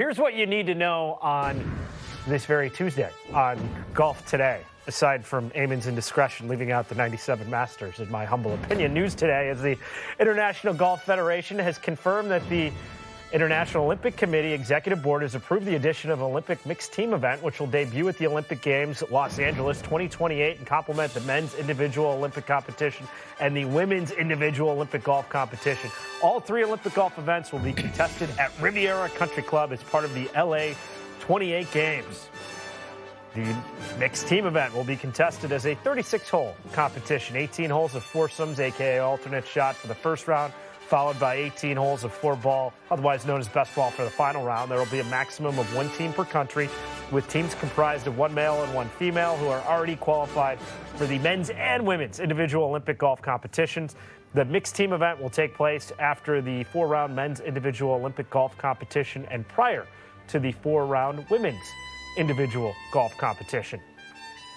Here's what you need to know on this very Tuesday on Golf Today, aside from Eamon's indiscretion leaving out the 97 Masters, in my humble opinion. News today is the International Golf Federation has confirmed that the International Olympic Committee Executive Board has approved the addition of an Olympic mixed team event, which will debut at the Olympic Games Los Angeles 2028 and complement the men's individual Olympic competition and the women's individual Olympic golf competition. All three Olympic golf events will be contested at Riviera Country Club as part of the LA 28 Games. The mixed team event will be contested as a 36-hole competition, 18 holes of foursomes, aka alternate shot for the first round, followed by 18 holes of four ball, otherwise known as best ball, for the final round. There will be a maximum of one team per country, with teams comprised of one male and one female who are already qualified for the men's and women's individual Olympic golf competitions. The mixed team event will take place after the four-round men's individual Olympic golf competition and prior to the four-round women's individual golf competition.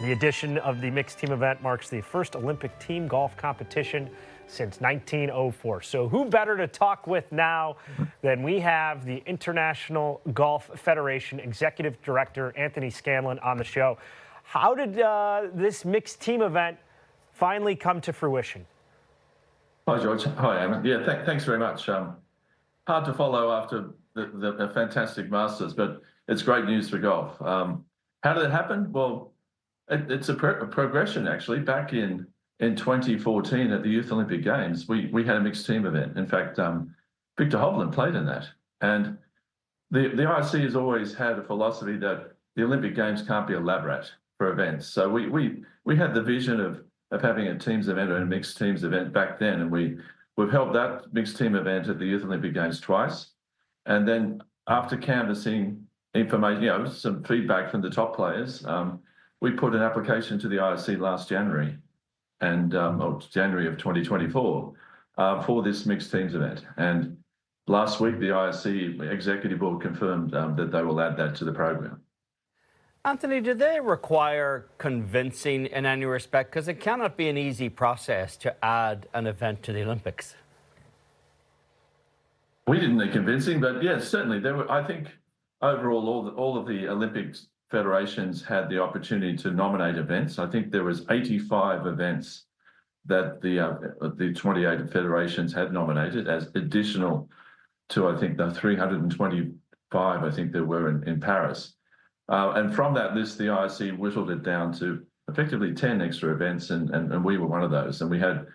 The addition of the mixed team event marks the first Olympic team golf competition since 1904. So who better to talk with now than we have the International Golf Federation Executive Director, Anthony Scanlon, on the show. How did this mixed team event finally come to fruition? Hi, George. Hi, Eamon. Yeah, thanks very much. Hard to follow after the fantastic Masters, but it's great news for golf. How did it happen? Well, it's a progression, actually. Back in 2014 at the Youth Olympic Games, we had a mixed team event. In fact, Victor Hovland played in that. And the IOC has always had a philosophy that the Olympic Games can't be elaborate for events. So we had the vision of having a teams event or a mixed teams event back then, and we've held that mixed team event at the Youth Olympic Games twice. And then after canvassing information, some feedback from the top players, we put an application to the IOC last January, and January of 2024, for this mixed teams event. And last week, the IOC Executive Board confirmed that they will add that to the program. Anthony, do they require convincing in any respect? Because it cannot be an easy process to add an event to the Olympics. We didn't need convincing, but yes, certainly there were. I think overall, all of the Olympics federations had the opportunity to nominate events. I think there was 85 events that the 28 federations had nominated as additional to, I think, the 325 I think there were in Paris. And from that list, the IOC whittled it down to effectively 10 extra events, and we were one of those. And we had,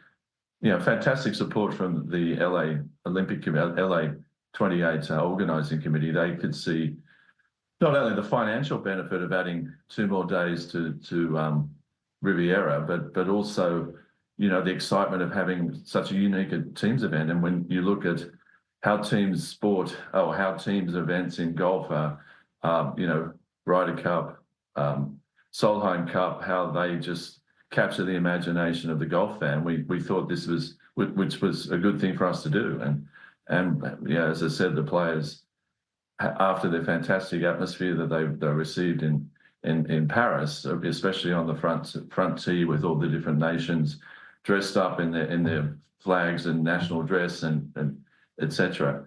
fantastic support from the LA Olympic Committee, LA 28 organising committee. They could see not only the financial benefit of adding 2 more days to Riviera, but also, the excitement of having such a unique teams event. And when you look at how teams events in golf are, Ryder Cup, Solheim Cup, how they just capture the imagination of the golf fan. We thought this was, which was a good thing for us to do. And as I said, the players, after the fantastic atmosphere that they received in Paris, especially on the front tee with all the different nations dressed up in their flags and national dress and etc.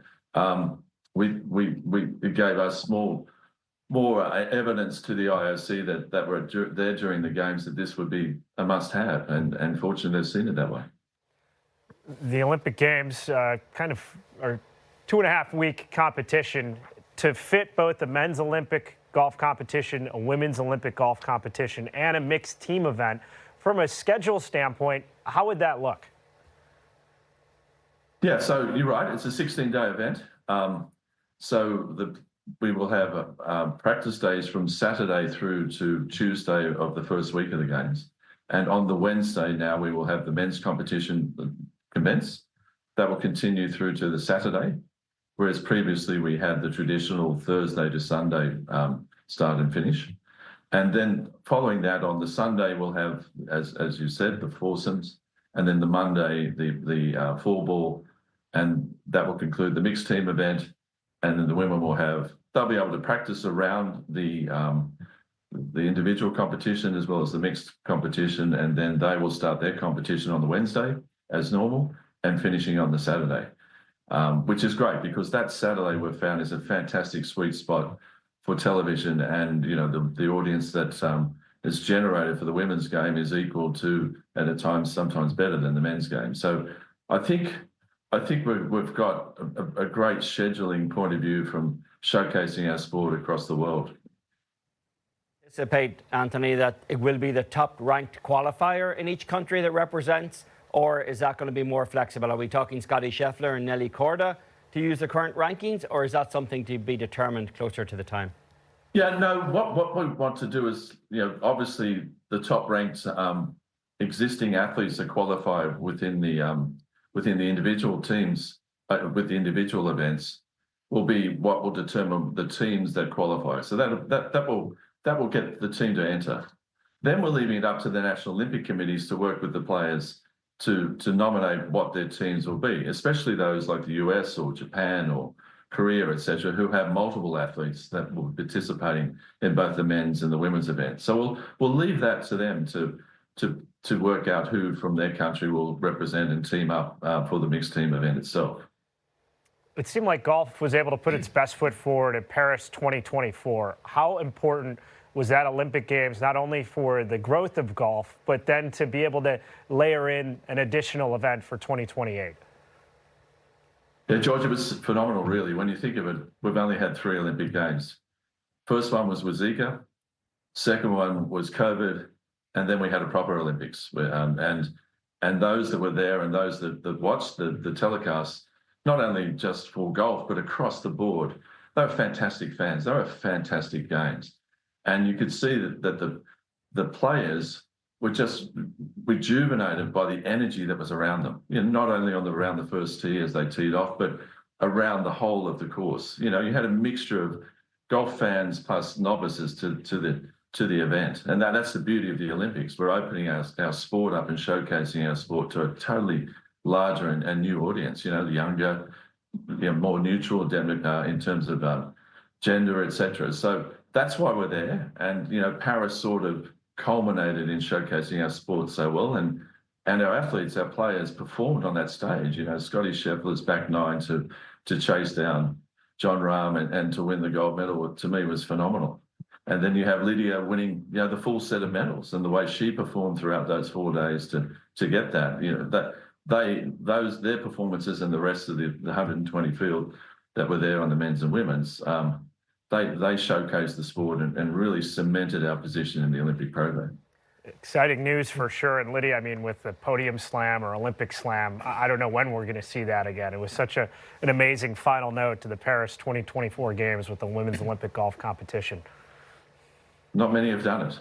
It gave us more evidence to the IOC that were there during the games that this would be a must-have, and fortunately they've seen it that way. The Olympic Games kind of are 2.5-week competition to fit both the men's Olympic golf competition, a women's Olympic golf competition, and a mixed team event. From a schedule standpoint, how would that look? Yeah, so you're right. It's a 16-day event. We will have practice days from Saturday through to Tuesday of the first week of the games. And on the Wednesday now, we will have the men's competition commence. That will continue through to the Saturday, whereas previously we had the traditional Thursday to Sunday start and finish. And then following that, on the Sunday, we'll have, as you said, the foursomes, and then the Monday, the four ball, and that will conclude the mixed team event. And then the women they'll be able to practice around the individual competition as well as the mixed competition, and then they will start their competition on the Wednesday as normal and finishing on the Saturday. which is great because that Saturday we've found is a fantastic sweet spot for television, and the audience that is generated for the women's game is equal to, and at times sometimes better than, the men's game. So I think we've got a great scheduling point of view from showcasing our sport across the world. Anticipate, Anthony, that it will be the top-ranked qualifier in each country that represents, or is that going to be more flexible? Are we talking Scotty Scheffler and Nelly Korda to use the current rankings, or is that something to be determined closer to the time? Yeah, no, what we want to do is, obviously the top-ranked existing athletes that qualify within the individual teams, with the individual events, will be what will determine the teams that qualify. So that will get the team to enter. Then we're leaving it up to the National Olympic Committees to work with the players to nominate what their teams will be, especially those like the US or Japan or Korea, etc., who have multiple athletes that will be participating in both the men's and the women's events. So we'll leave that to them to work out who from their country will represent and team up for the mixed team event itself. It seemed like golf was able to put its best foot forward at Paris 2024. How important was that Olympic Games, not only for the growth of golf, but then to be able to layer in an additional event for 2028? Yeah, George, it was phenomenal, really. When you think of it, we've only had 3 Olympic Games. First one was Zika, second one was COVID, and then we had a proper Olympics. And those that were there and those that watched the telecast, not only just for golf, but across the board, they were fantastic fans. They were fantastic games. And you could see that the players were just rejuvenated by the energy that was around them. Not only around the first tee as they teed off, but around the whole of the course. You had a mixture of golf fans plus novices to the event, and that's the beauty of the Olympics. We're opening our sport up and showcasing our sport to a totally larger and new audience. The younger, more neutral in terms of gender, etc. So that's why we're there. And Paris sort of culminated in showcasing our sport so well, and our athletes, our players, performed on that stage. Scotty Scheffler's back 9 to chase down John Rahm and to win the gold medal, to me, was phenomenal. And then you have Lydia winning, the full set of medals, and the way she performed throughout those 4 days to get that, their performances and the rest of the 120 field that were there on the men's and women's, they showcased the sport and really cemented our position in the Olympic program. Exciting news for sure. And Lydia, with the podium slam or Olympic slam, I don't know when we're going to see that again. It was such an amazing final note to the Paris 2024 Games with the women's Olympic golf competition. Not many have done it.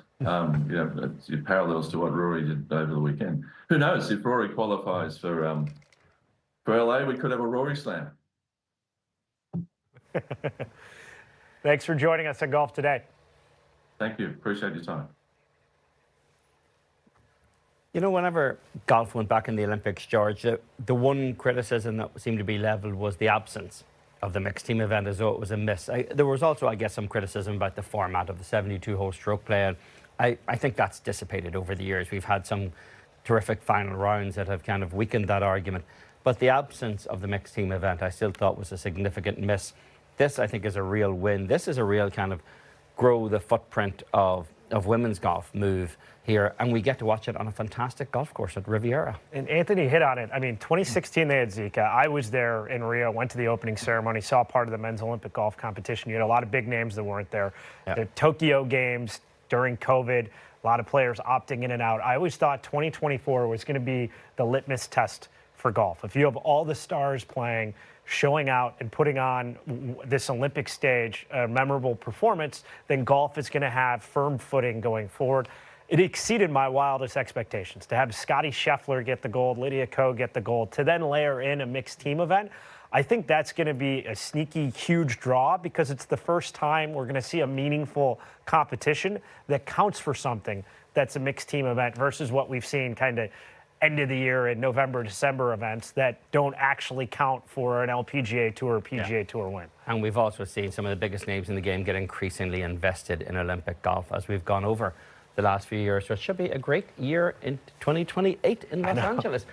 It parallels to what Rory did over the weekend. Who knows, if Rory qualifies for LA, we could have a Rory slam. Thanks for joining us on Golf Today. Thank you. Appreciate your time. Whenever golf went back in the Olympics, George, the one criticism that seemed to be levelled was the absence of the mixed team event, as though it was a miss. There was also, I guess, some criticism about the format of the 72-hole stroke play. And I think that's dissipated over the years. We've had some terrific final rounds that have kind of weakened that argument. But the absence of the mixed team event, I still thought was a significant miss. This, I think, is a real win. This is a real kind of grow the footprint of women's golf move here, and we get to watch it on a fantastic golf course at Riviera. And Anthony hit on it. 2016 they had Zika. I was there in Rio, went to the opening ceremony, saw part of the men's Olympic golf competition. You had a lot of big names that weren't there. Yeah. The Tokyo Games during COVID, a lot of players opting in and out. I always thought 2024 was going to be the litmus test for golf. If you have all the stars playing, showing out and putting on this Olympic stage, a memorable performance, then golf is going to have firm footing going forward. It exceeded my wildest expectations to have Scotty Scheffler get the gold, Lydia Ko get the gold, to then layer in a mixed team event. I think that's going to be a sneaky, huge draw because it's the first time we're going to see a meaningful competition that counts for something that's a mixed team event versus what we've seen kind of end of the year and November, December events that don't actually count for an LPGA Tour or PGA Tour win. And we've also seen some of the biggest names in the game get increasingly invested in Olympic golf as we've gone over the last few years. So it should be a great year in 2028 in Los Angeles.